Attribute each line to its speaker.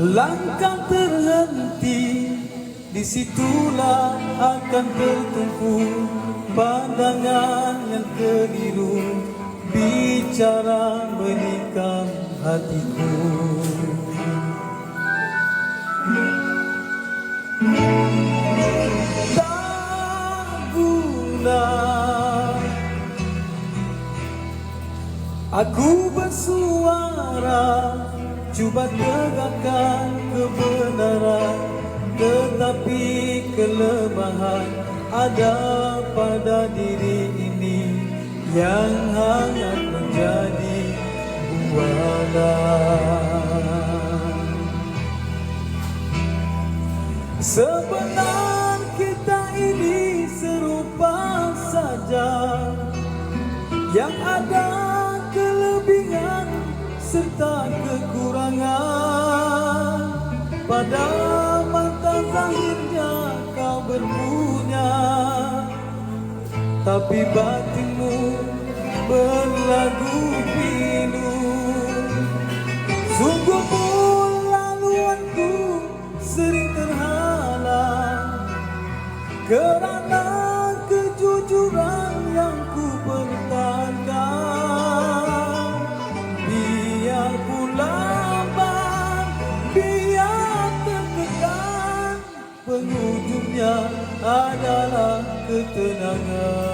Speaker 1: Langkah terhenti, disitulah akan tertumpu pandangan yang keliru, bicara menikam hatiku. Tak guna aku bersuara, cuba tegakkan kebenaran, tetapi kelemahan ada pada diri ini yang hangat menjadi bualan. Sebenar kita ini serupa saja, yang ada kelebihan serta kekurangan. Pada mata zahirnya kau berpunya, tapi batinmu berlagu pilu. Sungguh pun laluanku sering terhalang kerana kejujuran yang ku pertahankan. Biar ku lambat, biar tertekan, penghujungnya adalah ketenangan.